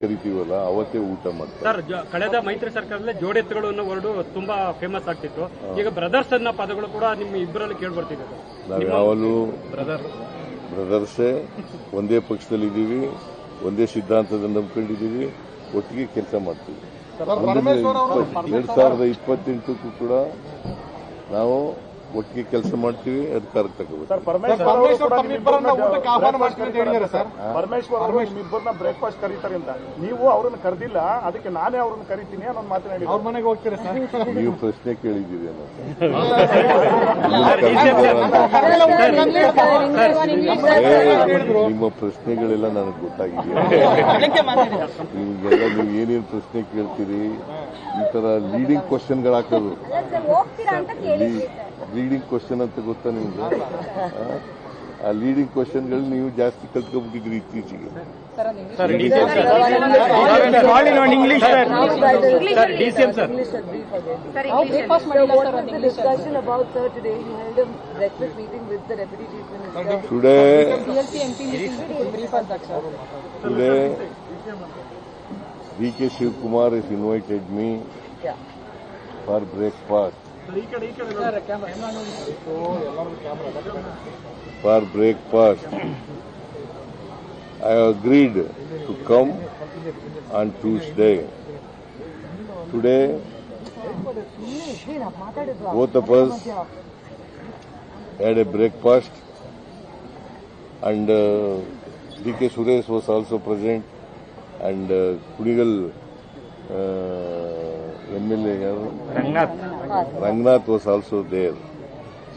ಕರಿತೀವಲ್ಲ ಅವತ್ತೇ ಊಟ ಮಾಡ್ತಾರೆ. ಸರ್, ಕಳೆದ ಮೈತ್ರಿ ಸರ್ಕಾರದಲ್ಲಿ ಜೋಡೆತ್ತುಗಳು ಅನ್ನೋ ವರ್ಡು ತುಂಬಾ ಫೇಮಸ್ ಆಗ್ತಿತ್ತು. ಈಗ ಬ್ರದರ್ಸ್ ಅನ್ನೋ ಪದಗಳು ಕೂಡ ನಿಮ್ಮ ಇಬ್ಬರಲ್ಲಿ ಕೇಳ್ಬರ್ತಿದೆ. ನಾವು ಯಾವಾಗಲೂ ಬ್ರದರ್ಸೇ, ಒಂದೇ ಪಕ್ಷದಲ್ಲಿದ್ದೀವಿ, ಒಂದೇ ಸಿದ್ಧಾಂತದ ನಂಬ್ಕೊಂಡಿದ್ದೀವಿ, ಒಟ್ಟಿಗೆ ಕೆಲಸ ಮಾಡ್ತೀವಿ. 2028ಕ್ಕೂ ಕೂಡ ನಾವು ಒಟ್ಟಿಗೆ ಕೆಲಸ ಮಾಡ್ತೀವಿ, ಅಧಿಕಾರಕ್ಕೆ ತಗೋಬೇಕು. ಪರಮೇಶ್ವರ್ ಅವರು ನಿಮ್ಮಿಬ್ಬರನ್ನ ಬ್ರೇಕ್ಫಾಸ್ಟ್ ಕರೀತಾರೆ ಅಂತ ನೀವು ಅವ್ರನ್ನ ಕರೆದಿಲ್ಲ, ಅದಕ್ಕೆ ನಾನೇ ಅವ್ರನ್ನ ಕರಿತೀನಿ ಅನ್ನೋ ಮಾತನಾಡಿ ಅವ್ರ ಮನೆಗೆ ಹೋಗ್ತೀರಾ ಸರ್? ನೀವು ಪ್ರಶ್ನೆ ಕೇಳಿದ್ದೀರಿ ನಿಮ್ಮ ಪ್ರಶ್ನೆಗಳೆಲ್ಲ ನನಗೆ ಗೊತ್ತಾಗಿದೆ. ನಿಮಗೆಲ್ಲ ನೀವು ಏನೇನು ಪ್ರಶ್ನೆ ಕೇಳ್ತೀರಿ, ಈ ತರ ಲೀಡಿಂಗ್ ಕ್ವಶನ್ಗಳು ಹಾಕೋದು. ಲೀಡಿಂಗ್ ಕ್ವಶನ್ ಅಂತ ಗೊತ್ತಾ ನಿಮ್ಗೆ? ಆ ಲೀಡಿಂಗ್ ಕ್ವಶನ್ಗಳು ನೀವು ಜಾಸ್ತಿ ಕಲ್ತ್ಕೊಂಡ್ಬಿಟ್ಟಿದ್ರಿ ಇತ್ತೀಚೆಗೆ. Today, D.K. Shivkumar has invited me for breakfast. For breakfast, I agreed to come on Tuesday. Today, both of us had a breakfast, and D.K. Suresh was also present, and Kudigal MLA Rangnath was also there.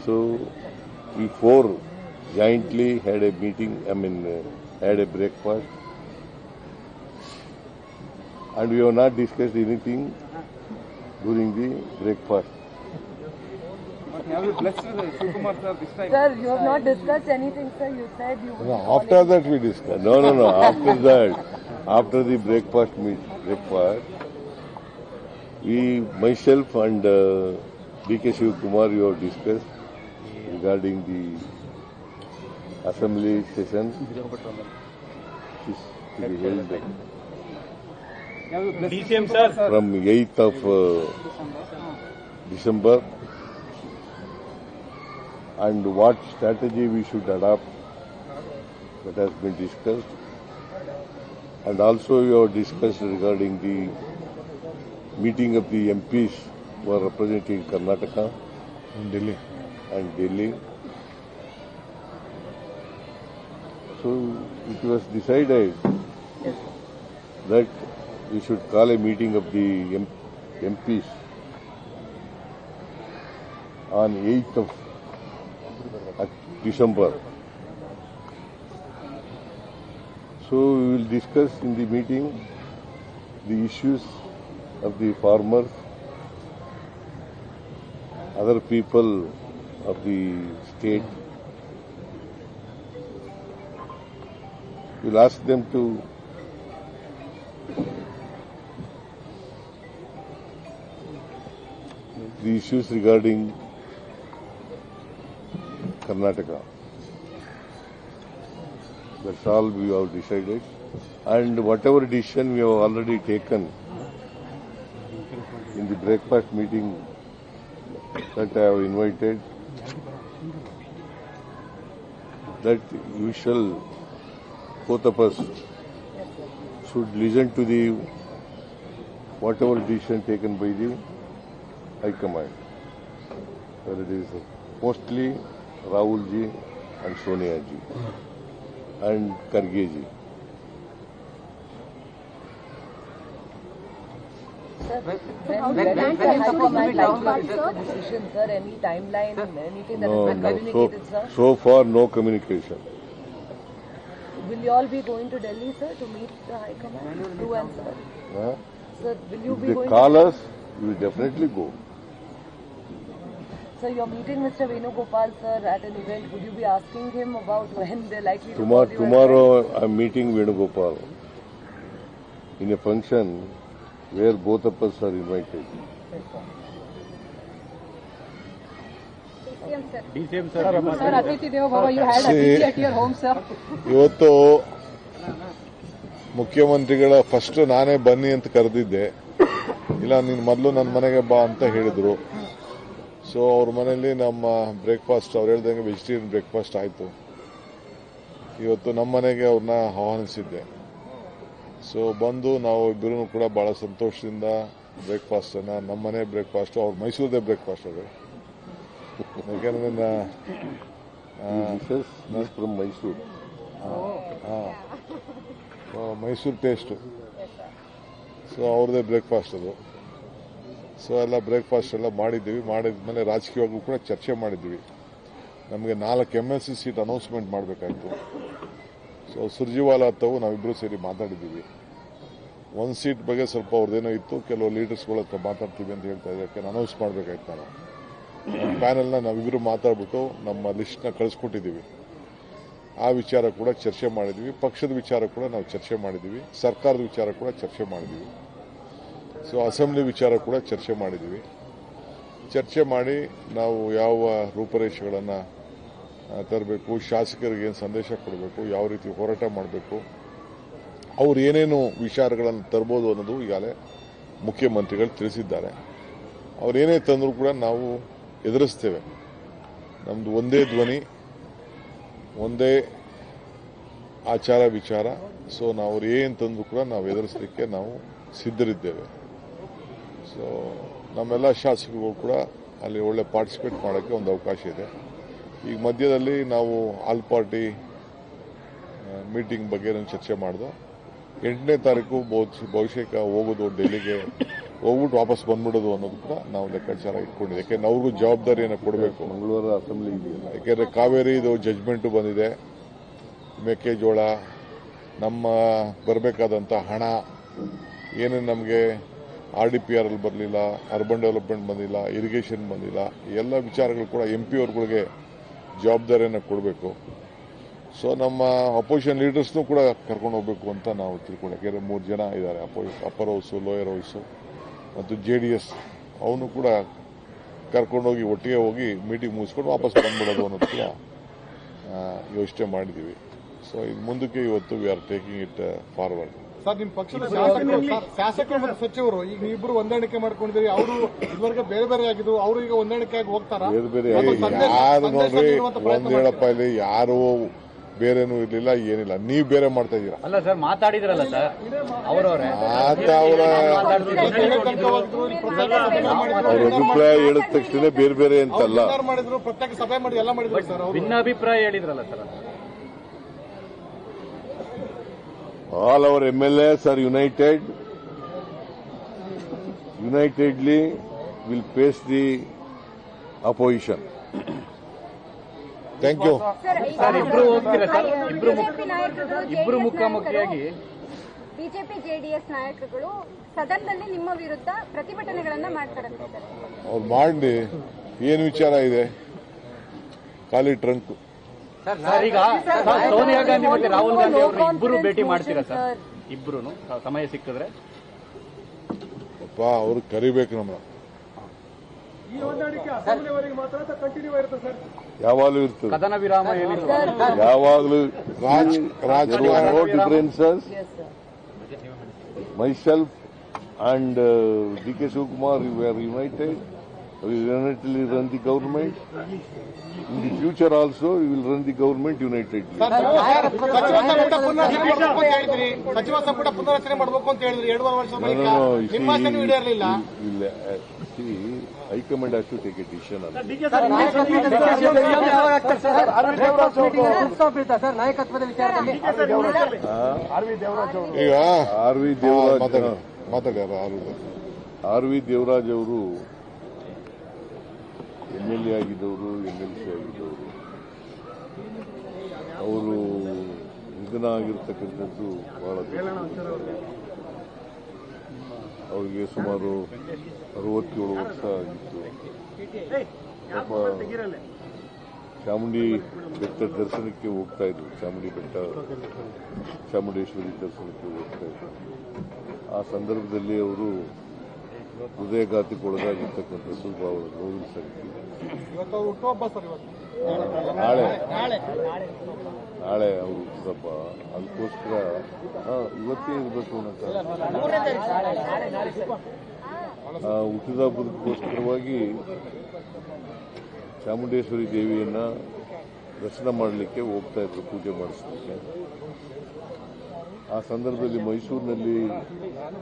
So we four jointly had a meeting, had a breakfast, and we have not discussed anything during the breakfast. Have you blessed Shivkumar sir this time? Sir, you have not discussed anything, sir. You said you would. No, after that we discussed. No. After that, after the breakfast, we, myself and D.K. Shivkumar, you have discussed regarding the assembly session which is to be held DCM sir from 8th of December, and what strategy we should adopt, that has been discussed. And also we have discussed regarding the meeting of the MPs who are representing Karnataka and Delhi. So it was decided that we should call a meeting of the MPs on 8th of December. So we will discuss in the meeting the issues of the farmers, other people of the state. We will ask them to the issues regarding Karnataka. That's all we have decided. And whatever decision we have already taken in the breakfast meeting that I have invited, that you shall, both of us, should listen to the whatever decision taken by the High Command. Whether it is mostly Rahul ji and Sonia ji and Karge ji. Sir, when High Command take the decision, sir, any timeline, anything that has been communicated, sir? So far, no communication. Will you all be going to Delhi, sir, to meet the High Command? You and sir? Sir, will you If be they going call to... us, we will definitely go. So you're meeting Mr. Venugopal, sir, at an event. Would you be asking him about when they're likely to call you? Tomorrow I'm meeting Venugopal in a function where both of us are invited. DCM sir. Sir, Atithi Devo Bhava, you had Atithi at your home, sir. ಇವತ್ತು ಮುಖ್ಯಮಂತ್ರಿಗಳ first ನಾನೇ ಬನ್ನಿ ಅಂತ ಕರೆದಿದ್ದೆ. ಇಲ್ಲ ನೀನು ಮೊದಲು ನನ್ನ ಮನೆಗೆ ಬಾ ಅಂತ ಹೇಳಿದ್ರು. ಸೊ ಅವ್ರ ಮನೆಯಲ್ಲಿ ನಮ್ಮ ಬ್ರೇಕ್ಫಾಸ್ಟ್ ಅವ್ರು ಹೇಳ್ದಂಗೆ ವೆಜಿಟೇರಿಯನ್ ಬ್ರೇಕ್ಫಾಸ್ಟ್ ಆಯಿತು. ಇವತ್ತು ನಮ್ಮ ಮನೆಗೆ ಅವ್ರನ್ನ ಆಹ್ವಾನಿಸಿದ್ದೆ. ಸೊ ಬಂದು ನಾವು ಇಬ್ಬರೂ ಕೂಡ ಬಹಳ ಸಂತೋಷದಿಂದ ಬ್ರೇಕ್ಫಾಸ್ಟ್ ಅನ್ನ ನಮ್ಮ ಮನೆ ಬ್ರೇಕ್ಫಾಸ್ಟ್ ಅವ್ರ ಮೈಸೂರದೇ ಬ್ರೇಕ್ಫಾಸ್ಟ್ ಅದು. ಯಾಕೆಂದ್ರೆ from Mysuru Mysuru taste. So ಅವ್ರದ್ದೇ ಬ್ರೇಕ್ಫಾಸ್ಟ್ ಅದು. ಸೊ ಎಲ್ಲ ಬ್ರೇಕ್ಫಾಸ್ಟ್ ಎಲ್ಲ ಮಾಡಿದ್ದೀವಿ. ಮಾಡಿದ್ಮೇಲೆ ರಾಜಕೀಯವಾಗೂ ಕೂಡ ಚರ್ಚೆ ಮಾಡಿದ್ದೀವಿ. ನಮಗೆ 4 MLC seat announcement ಮಾಡಬೇಕಾಯ್ತು. So Surjewala ಹತ್ತವು ನಾವಿಬ್ಬರು ಸೇರಿ ಮಾತಾಡಿದ್ದೀವಿ. 1 ಸೀಟ್ ಬಗ್ಗೆ ಸ್ವಲ್ಪ ಅವ್ರದ್ದೇನೋ ಇತ್ತು, ಕೆಲವು ಲೀಡರ್ಸ್ಗಳ ಹತ್ರ ಮಾತಾಡ್ತೀವಿ ಅಂತ ಹೇಳ್ತಾ ಇದ್ದಕ್ಕೆ ಅನೌನ್ಸ್ ಮಾಡಬೇಕಾಯ್ತು. ನಾವು ನಮ್ಮ ಪ್ಯಾನೆಲ್ನ ನಾವಿಬ್ಬರು ಮಾತಾಡ್ಬಿಟ್ಟು ನಮ್ಮ ಲಿಸ್ಟ್ನ ಕಳಿಸ್ಕೊಟ್ಟಿದ್ದೀವಿ. ಆ ವಿಚಾರ ಕೂಡ ಚರ್ಚೆ ಮಾಡಿದ್ದೀವಿ. ಪಕ್ಷದ ವಿಚಾರ ಕೂಡ ನಾವು ಚರ್ಚೆ ಮಾಡಿದ್ದೀವಿ. ಸರ್ಕಾರದ ವಿಚಾರ ಕೂಡ ಚರ್ಚೆ ಮಾಡಿದ್ದೀವಿ. ಸೊ ಅಸೆಂಬ್ಲಿ ವಿಚಾರ ಕೂಡ ಚರ್ಚೆ ಮಾಡಿದ್ದೀವಿ. ಚರ್ಚೆ ಮಾಡಿ ನಾವು ಯಾವ ರೂಪರೇಷೆಗಳನ್ನು ತರಬೇಕು, ಶಾಸಕರಿಗೆ ಏನು ಸಂದೇಶ ಕೊಡಬೇಕು, ಯಾವ ರೀತಿ ಹೋರಾಟ ಮಾಡಬೇಕು, ಅವ್ರು ಏನೇನು ವಿಚಾರಗಳನ್ನು ತರಬಹುದು ಅನ್ನೋದು ಈಗಾಗಲೇ ಮುಖ್ಯಮಂತ್ರಿಗಳು ತಿಳಿಸಿದ್ದಾರೆ. ಅವರೇನೇ ತಂದರೂ ಕೂಡ ನಾವು ಎದುರಿಸ್ತೇವೆ. ನಮ್ಮದು ಒಂದೇ ಧ್ವನಿ, ಒಂದೇ ಆಚಾರ ವಿಚಾರ. ಸೊ ನಾವು ಅವ್ರು ಏನು ತಂದರೂ ಕೂಡ ನಾವು ಎದುರಿಸಲಿಕ್ಕೆ ನಾವು ಸಿದ್ಧರಿದ್ದೇವೆ. ಸೊ ನಮ್ಮೆಲ್ಲ ಶಾಸಕರು ಕೂಡ ಅಲ್ಲಿ ಒಳ್ಳೆ ಪಾರ್ಟಿಸಿಪೇಟ್ ಮಾಡೋಕ್ಕೆ ಒಂದು ಅವಕಾಶ ಇದೆ. ಈಗ ಮಧ್ಯದಲ್ಲಿ ನಾವು ಆಲ್ ಪಾರ್ಟಿ ಮೀಟಿಂಗ್ ಬಗ್ಗೆ ಚರ್ಚೆ ಮಾಡಿದ್ವು. 8ನೇ ತಾರೀಕು ಬಹುಶಃ ಹೋಗೋದು ಡೆಲ್ಲಿಗೆ, ಹೋಗ್ಬಿಟ್ಟು ವಾಪಸ್ ಬಂದ್ಬಿಡೋದು ಅನ್ನೋದು ಕೂಡ ನಾವು ಲೆಕ್ಕಾಚಾರ ಇಟ್ಕೊಂಡಿದ್ದೆ. ಯಾಕೆಂದ್ರೆ ಅವ್ರಿಗೂ ಜವಾಬ್ದಾರಿಯನ್ನು ಕೊಡಬೇಕು. ಮಂಗಳವಾರ ಅಸೆಂಬ್ಲಿ ಇದೆಯಲ್ಲ, ಯಾಕೆಂದ್ರೆ ಕಾವೇರಿದು ಜಜ್ಮೆಂಟು ಬಂದಿದೆ. ಮೆಕ್ಕೆಜೋಳ, ನಮ್ಮ ಬರಬೇಕಾದಂಥ ಹಣ ಏನೇನು ನಮಗೆ RDPR ಅಲ್ಲಿ ಬರಲಿಲ್ಲ, ಅರ್ಬನ್ ಡೆವಲಪ್ಮೆಂಟ್ ಬಂದಿಲ್ಲ, ಇರಿಗೇಷನ್ ಬಂದಿಲ್ಲ, ಎಲ್ಲ ವಿಚಾರಗಳು ಕೂಡ MP ಅವ್ರಗಳಿಗೆ ಜವಾಬ್ದಾರಿಯನ್ನು ಕೊಡಬೇಕು. ಸೊ ನಮ್ಮ ಅಪೋಸಿಷನ್ ಲೀಡರ್ಸ್ನೂ ಕೂಡ ಕರ್ಕೊಂಡು ಹೋಗಬೇಕು ಅಂತ ನಾವು ತಿಳ್ಕೊಂಡು, ಯಾಕೆಂದರೆ 3 ಜನ ಇದ್ದಾರೆ, ಅಪ್ಪರ್ ಹೌಸು, ಲೋಯರ್ ಹೌಸು ಮತ್ತು JDS. ಅವನು ಕೂಡ ಕರ್ಕೊಂಡೋಗಿ ಒಟ್ಟಿಗೆ ಹೋಗಿ ಮೀಟಿಂಗ್ ಮುಗಿಸ್ಕೊಂಡು ವಾಪಸ್ ಬಂದ್ಬಿಡೋದು ಅನ್ನೋದು ಕೂಡ ಯೋಚನೆ ಮಾಡಿದ್ದೀವಿ. ಸೊ ಇದು ಮುಂದಕ್ಕೆ ಇವತ್ತು we are taking it forward. Sir, ನಿಮ್ಮ ಪಕ್ಷದ ಶಾಸಕರು ಮತ್ತು ಸಚಿವರು ಈಗ ನೀವಿಬ್ಬರು ಹೊಂದಾಣಿಕೆ ಮಾಡ್ಕೊಂಡಿದ್ದೀರಿ. ಅವರು ಇದುವರೆಗೆ ಬೇರೆ ಬೇರೆ ಆಗಿದ್ರು, ಅವರು ಈಗ ಹೊಂದಾಣಿಕೆ ಆಗಿ ಹೋಗ್ತಾರಾ? ಬೇರೆ ಯಾರು ನೋಡ್ರಿ, ಒಂದ್ ಹೇಳಪ್ಪ, ಇಲ್ಲಿ ಯಾರು ಬೇರೆನೂ ಇರ್ಲಿಲ್ಲ, ಏನಿಲ್ಲ. ನೀವು ಬೇರೆ ಮಾಡ್ತಾ ಇದ್ದೀರಾ. ಅಲ್ಲ ಸರ್, ಮಾತಾಡಿದ್ರಲ್ಲ ಸರ್ ಅವರವರೇ. ಅವ್ರ ಅಭಿಪ್ರಾಯ ಹೇಳಿದ ತಕ್ಷಣ ಬೇರೆ ಬೇರೆ ಅಂತಲ್ಲ, ಮಾಡಿದ್ರು, ಪ್ರತ್ಯೇಕ ಸಭೆ ಮಾಡಿ ಎಲ್ಲ ಮಾಡಿದ್ರು ಸರ್. ಅವರು ಭಿನ್ನಾಭಿಪ್ರಾಯ ಹೇಳಿದ್ರಲ್ಲ sir. all our MLAs are united. Unitedly will face the opposition. Thank you. Sir, ಇಬ್ರು ಹೋಗ್ತೀರಾ ಸರ್? ಇಬ್ರು ಮುಖಾಮುಖಿಯಾಗಿ ಬಿಜೆಪಿ JDS ನಾಯಕರುಗಳು ಸದನದಲ್ಲಿ ನಿಮ್ಮ ವಿರುದ್ಧ ಪ್ರತಿಭಟನೆಗಳನ್ನ ಮಾಡ್ತಾರಂತೆ ಸರ್. ಅವ್ರು ಮಾಡಿ ಏನು ವಿಚಾರ ಇದೆ? ಖಾಲಿ ಟ್ರಂಕ್. ಸರ್, ಈಗ ಸೋನಿಯಾ ಗಾಂಧಿ ಮತ್ತೆ ರಾಹುಲ್ ಗಾಂಧಿ ಅವರು ಇಬ್ಬರು ಭೇಟಿ ಮಾಡ್ತೀರಾ ಸರ್? ಇಬ್ರು ಸಮಯ ಸಿಕ್ಕಿದ್ರೆ ಅಪ್ಪ ಅವ್ರು ಕರಿಬೇಕು ನಮ್ಮನ್ನ. ಯಾವಾಗಲೂ ಇರ್ತದೆ, ಕದನ ವಿರಾಮ ಹೇಳಿದ್ರು. ಯಾವಾಗಲೂ ರಾಜಕಾರಣ no differences. Myself and DK Shivakumar, we are united. We will unitedly run the government. In the future also, we will run the government unitedly. ಸಚಿವ ಸಂಪುಟ ಪುನರಚನೆ ಮಾಡಬೇಕು ಅಂತ ಹೇಳಿದ್ರಿ 2.5 ವರ್ಷದ ಬಳಿಕ. ನಿಮ್ಮ ಆಸೆನೂ ಈಡೇರಲಿಲ್ಲ. High-Command has to take a decision on it. ನಾಯಕತ್ವದ ವಿಚಾರದಲ್ಲಿ ಈಗ R.V. ದೇವರಾಜ್ ಮಾತಾಡ್ಯಾರ. R.V. ದೇವರಾಜ್ ಅವರು MLA ಆಗಿದ್ದವರು, MLC ಆಗಿದ್ದವರು. ಅವರು ನಿಧನ ಆಗಿರ್ತಕ್ಕಂಥದ್ದು ಬಹಳ ಅವರಿಗೆ ಸುಮಾರು 67 ವರ್ಷ ಆಗಿತ್ತು. ಪಾಪ ಚಾಮುಂಡಿ ಬೆಟ್ಟ ದರ್ಶನಕ್ಕೆ ಹೋಗ್ತಾ ಇದ್ರು. ಚಾಮುಂಡೇಶ್ವರಿ ದರ್ಶನಕ್ಕೆ ಹೋಗ್ತಾ ಇದ್ರು. ಆ ಸಂದರ್ಭದಲ್ಲಿ ಅವರು ಹೃದಯಘಾತಕ್ಕೆ ಒಳಗಾಗಿರ್ತಕ್ಕಂಥದ್ದು ಬಹಳ ನೋವಿನ ಸಂಗತಿ. ಇವತ್ತು ಅವ್ರು ಹುಟ್ಟುಹಬ್ಬ ಸರ್. ಇವತ್ತು ನಾಳೆ ಅವರು ಹುಟ್ಟುಹಬ್ಬ, ಅದಕ್ಕೋಸ್ಕರ ಇವತ್ತೇ ಇರಬೇಕು ಅನ್ನೋ ಹುಟ್ಟಿದಬ್ಬದಕ್ಕೋಸ್ಕರವಾಗಿ ಚಾಮುಂಡೇಶ್ವರಿ ದೇವಿಯನ್ನ ದರ್ಶನ ಮಾಡಲಿಕ್ಕೆ ಹೋಗ್ತಾ ಇದ್ರು, ಪೂಜೆ ಮಾಡಿಸಲಿಕ್ಕೆ. ಆ ಸಂದರ್ಭದಲ್ಲಿ ಮೈಸೂರಿನಲ್ಲಿ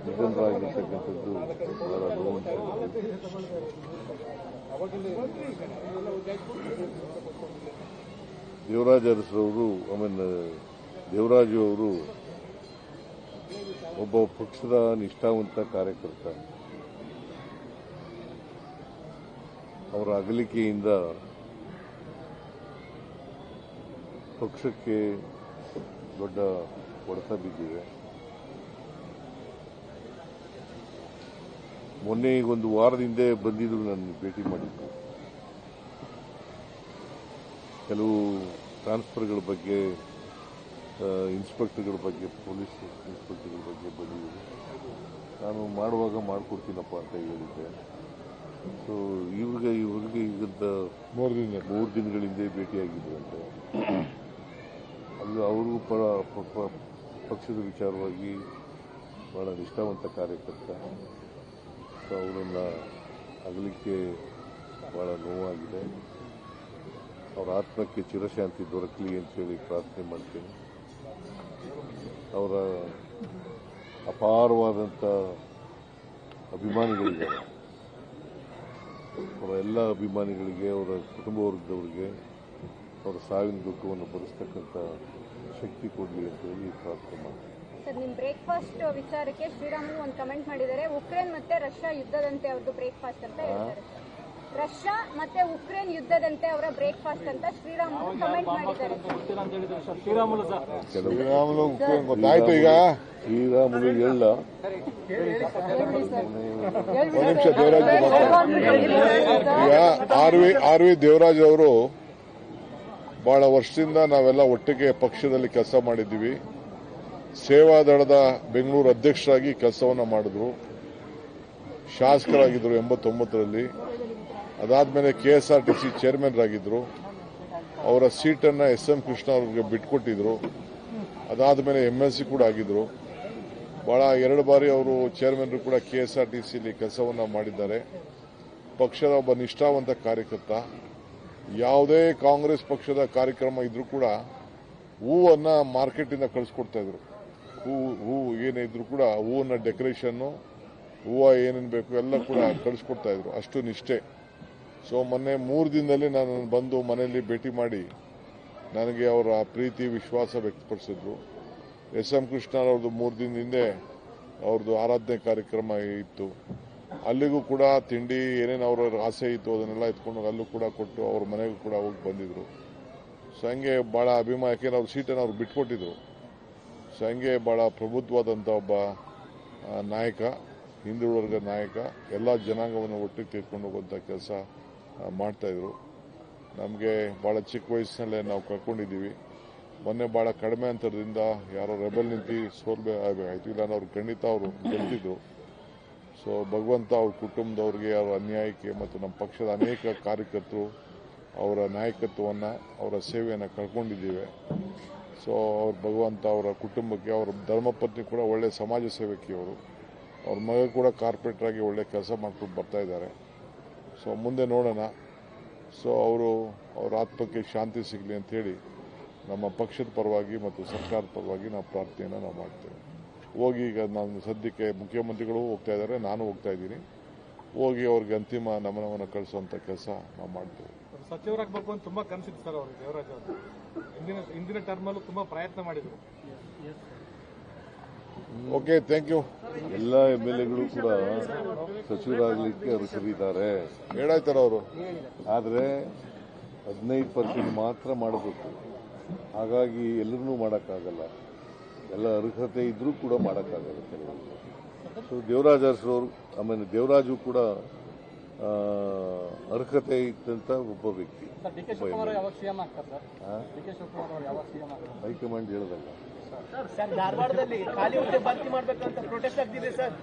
ನಿಧನರಾಗಿರ್ತಕ್ಕಂಥದ್ದು ಬಹಳ ನೋವಿನ ಸಂಗತಿ. ದೇವರಾಜ ಅರಸರವರು, ಆಮೇಲೆ ದೇವರಾಜು ಅವರು ಒಬ್ಬ ಪಕ್ಷದ ನಿಷ್ಠಾವಂತ ಕಾರ್ಯಕರ್ತ. ಅವರ ಅಗಲಿಕೆಯಿಂದ ಪಕ್ಷಕ್ಕೆ ದೊಡ್ಡ ಹೊಡೆತ ಬಿದ್ದಿದೆ. ಮೊನ್ನೆ ಈಗ ಒಂದು ವಾರದ ಹಿಂದೆ ಬಂದಿದ್ರು, ನನ್ನ ಭೇಟಿ ಮಾಡಿದ್ರು. ಕೆಲವು ಟ್ರಾನ್ಸ್ಫರ್ಗಳ ಬಗ್ಗೆ, ಇನ್ಸ್ಪೆಕ್ಟರ್ಗಳ ಬಗ್ಗೆ, ಪೊಲೀಸ್ ಇನ್ಸ್ಪೆಕ್ಟರ್ಗಳ ಬಗ್ಗೆ ಬಂದಿದ್ರು. ನಾನು ಮಾಡುವಾಗ ಮಾಡಿಕೊಡ್ತೀನಪ್ಪ ಅಂತ ಹೇಳಿದ್ದೆ. ಸೊ ಇವ್ರಿಗೆ ಈಗಂತ 3 ದಿನಗಳಿಂದ ಭೇಟಿಯಾಗಿದ್ರಂತೆ. ಅಲ್ಲಿ ಅವರು ಪಕ್ಷದ ವಿಚಾರವಾಗಿ ಬಹಳ ನಿಷ್ಠಾವಂತ ಕಾರ್ಯಕರ್ತ. ಸೊ ಅವರನ್ನ ಅಗಲಿಕ್ಕೆ ಬಹಳ ನೋವಾಗಿದೆ. ಅವರ ಆತ್ಮಕ್ಕೆ ಚಿರಶಾಂತಿ ದೊರಕಲಿ ಅಂತೇಳಿ ಪ್ರಾರ್ಥನೆ ಮಾಡ್ತೇನೆ. ಅವರ ಅಪಾರವಾದಂಥ ಅಭಿಮಾನಿಗಳಿದ್ದಾರೆ. ಅವರ ಎಲ್ಲ ಅಭಿಮಾನಿಗಳಿಗೆ, ಅವರ ಕುಟುಂಬ ವರ್ಗದವರಿಗೆ ಅವರ ಸಾವಿನ ದುಃಖವನ್ನು ಭರಿಸ್ತಕ್ಕಂಥ ಶಕ್ತಿ ಕೊಡಲಿ ಅಂತೇಳಿ ಪ್ರಾರ್ಥನೆ ಮಾಡ್ತೀನಿ. ಸರ್, ನಿಮ್ಮ ಬ್ರೇಕ್ಫಾಸ್ಟ್ ವಿಚಾರಕ್ಕೆ ಶ್ರೀರಾಮುಲು ಒಂದು ಕಮೆಂಟ್ ಮಾಡಿದ್ದಾರೆ. ಉಕ್ರೇನ್ ಮತ್ತೆ ರಷ್ಯಾ ಯುದ್ಧದಂತೆ ಅವ್ರದ್ದು ಬ್ರೇಕ್ಫಾಸ್ಟ್ ಅಂತ ಹೇಳ್ತಾರೆ. ರಷ್ಯಾ ಮತ್ತೆ ಉಕ್ರೇನ್ ಯುದ್ಧದಂತೆ ಅವರ ಬ್ರೇಕ್ಫಾಸ್ಟ್ ಅಂತ ಶ್ರೀರಾಮುಲು ಕಮೆಂಟ್ ಮಾಡಿದ್ದಾರೆ. ಶ್ರೀರಾಮುಲು ಗೊತ್ತಾಯ್ತು. ಈಗ ಶ್ರೀರಾಮುಲು ಹೇಳ ಒಂದು ನಿಮಿಷ, ದೇವರಾಜ್ ಈಗ ಆರ್ ವಿ ದೇವರಾಜ್ ಅವರು ಬಹಳ ವರ್ಷದಿಂದ ನಾವೆಲ್ಲ ಒಟ್ಟಿಗೆ ಪಕ್ಷದಲ್ಲಿ ಕೆಲಸ ಮಾಡಿದ್ದೀವಿ. ಸೇವಾದಳದ ಬೆಂಗಳೂರು ಅಧ್ಯಕ್ಷರಾಗಿ ಕೆಲಸವನ್ನ ಮಾಡಿದ್ರು. ಶಾಸಕರಾಗಿದ್ದರು 89ರಲ್ಲಿ. ಅದಾದ್ಮೇಲೆ KSRTC ಚೇರ್ಮನ್ ಆಗಿದ್ರು. ಅವರ ಸೀಟನ್ನು SM ಕೃಷ್ಣ ಅವರಿಗೆ ಬಿಟ್ಕೊಟ್ಟಿದ್ರು. ಅದಾದ್ಮೇಲೆ MLC ಕೂಡ ಆಗಿದ್ರು. ಬಹಳ 2 ಬಾರಿ ಅವರು ಚೇರ್ಮನ್ ಕೂಡ KSRTCಲಿ ಕೆಲಸವನ್ನ ಮಾಡಿದ್ದಾರೆ. ಪಕ್ಷದ ಒಬ್ಬ ನಿಷ್ಠಾವಂತ ಕಾರ್ಯಕರ್ತ. ಯಾವುದೇ ಕಾಂಗ್ರೆಸ್ ಪಕ್ಷದ ಕಾರ್ಯಕ್ರಮ ಇದ್ರೂ ಕೂಡ ಹೂವನ್ನ ಮಾರ್ಕೆಟಿಂದ ಕಳಿಸ್ಕೊಡ್ತಾ ಇದ್ರು. ಹೂ ಏನೇ ಇದ್ರು ಕೂಡ ಹೂವನ್ನ ಡೆಕೋರೇಷನ್, ಹೂವು ಏನೇನು ಬೇಕು ಎಲ್ಲ ಕೂಡ ಕಳಿಸ್ಕೊಡ್ತಾ ಇದ್ರು. ಅಷ್ಟು ನಿಷ್ಠೆ. ಸೊ ಮೊನ್ನೆ 3 ದಿನದಲ್ಲಿ ನಾನು ಬಂದು ಮನೆಯಲ್ಲಿ ಭೇಟಿ ಮಾಡಿ ನನಗೆ ಅವರ ಪ್ರೀತಿ ವಿಶ್ವಾಸ ವ್ಯಕ್ತಪಡಿಸಿದ್ರು. SM ಕೃಷ್ಣ ಅವ್ರದ್ದು 3 ದಿನದ ಹಿಂದೆ ಅವ್ರದ್ದು ಆರಾಧನೆ ಕಾರ್ಯಕ್ರಮ ಇತ್ತು. ಅಲ್ಲಿಗೂ ಕೂಡ ತಿಂಡಿ ಏನೇನು ಅವ್ರ ಆಸೆ ಇತ್ತು ಅದನ್ನೆಲ್ಲ ಎತ್ಕೊಂಡು ಅಲ್ಲೂ ಕೂಡ ಕೊಟ್ಟು ಅವ್ರ ಮನೆಗೂ ಕೂಡ ಹೋಗಿ ಬಂದಿದ್ರು. ಸೊ ಹಂಗೆ ಬಹಳ ಅಭಿಮಾನ, ಯಾಕೆಂದ್ರೆ ಅವ್ರ ಸೀಟನ್ನು ಅವ್ರು ಬಿಟ್ಕೊಟ್ಟಿದ್ರು. ಸೊ ಹಂಗೆ ಬಹಳ ಪ್ರಬುದ್ಧವಾದಂಥ ಒಬ್ಬ ನಾಯಕ, ಹಿಂದುಳಿದ ವರ್ಗ ನಾಯಕ. ಎಲ್ಲ ಜನಾಂಗವನ್ನು ಒಟ್ಟಿಗೆ ತೆಗೆದುಕೊಂಡು ಹೋಗುವಂಥ ಕೆಲಸ ಮಾಡ್ತಾಯಿದ್ರು. ನಮಗೆ ಭಾಳ ಚಿಕ್ಕ ವಯಸ್ಸಿನಲ್ಲೇ ನಾವು ಕಳ್ಕೊಂಡಿದ್ದೀವಿ. ಮೊನ್ನೆ ಭಾಳ ಕಡಿಮೆ ಅಂತರದಿಂದ ಯಾರೋ ರೆಬೆಲ್ ನಿಂತು ಸೋಲ್ಬೆ ಆಗಬೇಕಾಯ್ತು, ಇಲ್ಲ ಅವ್ರು ಖಂಡಿತ ಅವರು ಗೆಲ್ತಿದ್ರು. ಸೊ ಭಗವಂತ ಅವ್ರ ಕುಟುಂಬದವ್ರಿಗೆ, ಅವರ ಅನ್ಯಾಯಕ್ಕೆ ಮತ್ತು ನಮ್ಮ ಪಕ್ಷದ ಅನೇಕ ಕಾರ್ಯಕರ್ತರು ಅವರ ನಾಯಕತ್ವವನ್ನು, ಅವರ ಸೇವೆಯನ್ನು ಕಳ್ಕೊಂಡಿದ್ದೀವಿ. ಸೊ ಅವ್ರ ಭಗವಂತ ಅವರ ಕುಟುಂಬಕ್ಕೆ, ಅವರ ಧರ್ಮಪತ್ನಿ ಕೂಡ ಒಳ್ಳೆ ಸಮಾಜ ಸೇವಕಿಯವರು. ಅವ್ರ ಮಗ ಕೂಡ ಕಾರ್ಪೊರೇಟರ್ ಆಗಿ ಒಳ್ಳೆ ಕೆಲಸ ಮಾಡ್ಕೊಂಡು ಬರ್ತಾ ಇದ್ದಾರೆ. ಸೊ ಮುಂದೆ ನೋಡೋಣ. ಸೊ ಅವ್ರ ಆತ್ಮಕ್ಕೆ ಶಾಂತಿ ಸಿಗಲಿ ಅಂಥೇಳಿ ನಮ್ಮ ಪಕ್ಷದ ಪರವಾಗಿ ಮತ್ತು ಸರ್ಕಾರದ ಪರವಾಗಿ ನಾವು ಪ್ರಾರ್ಥನೆಯನ್ನು ನಾವು ಮಾಡ್ತೇವೆ. ಹೋಗಿ ಈಗ ನಾನು ಸದ್ಯಕ್ಕೆ ಮುಖ್ಯಮಂತ್ರಿಗಳು ಹೋಗ್ತಾ ಇದ್ದಾರೆ, ನಾನು ಹೋಗ್ತಾ ಇದ್ದೀನಿ. ಹೋಗಿ ಅವ್ರಿಗೆ ಅಂತಿಮ ನಮನವನ್ನು ಕಳಿಸುವಂಥ ಕೆಲಸ ನಾವು ಮಾಡ್ತೇವೆ. ಸಚಿವರಾಗಬೇಕು ಅಂತ ತುಂಬಾ ಕನಸಿತ್ತು ಸರ್ ಅವ್ರಿಗೆ. ದೇವರಾಜ್ ಅವರು ಹಿಂದಿನ ಟರ್ಮಲ್ಲೂ ತುಂಬಾ ಪ್ರಯತ್ನ ಮಾಡಿದ್ರು. Okay, thank you. ಎಲ್ಲ MLAಗಳು ಕೂಡ ಸಚಿವರಾಗಲಿಕ್ಕೆ ಅರ್ಹರಿದ್ದಾರೆ. ಹೇಳಾಯ್ತಾರ ಅವರು. ಆದರೆ 15% ಮಾತ್ರ ಮಾಡಬೇಕು. ಹಾಗಾಗಿ ಎಲ್ಲರನ್ನೂ ಮಾಡೋಕ್ಕಾಗಲ್ಲ. ಎಲ್ಲ ಅರ್ಹತೆ ಇದ್ರೂ ಕೂಡ ಮಾಡೋಕ್ಕಾಗಲ್ಲ ಕೆಲವರು. ಸೊ ದೇವರಾಜ್ ಅರಸರವರು, ಆಮೇಲೆ ದೇವರಾಜು ಕೂಡ ಅರ್ಹತೆ ಇದ್ದಂತ ಒಬ್ಬ ವ್ಯಕ್ತಿ. ಡಿ ಕೆ ಶಿವಕುಮಾರ್ ಯಾವಾಗ ಸಿಎಂ ಆಗ್ತಾರೆ ಸರ್? ಡಿ ಕೆ ಶಿವಕುಮಾರ್ ಅವರು ಯಾವಾಗ ಸಿಎಂ ಆಗ್ತಾರೆ? ಹೈಕಮಾಂಡ್ ಹೇಳೋದಲ್ಲ. ಸರ್ ಧಾರವಾಡದಲ್ಲಿ ಖಾಲಿ ಹುದ್ದೆ ಭರ್ತಿ ಮಾಡಬೇಕು ಅಂತ ಪ್ರೊಟೆಸ್ಟ್ ಆಗ್ತಿದೆ ಸರ್.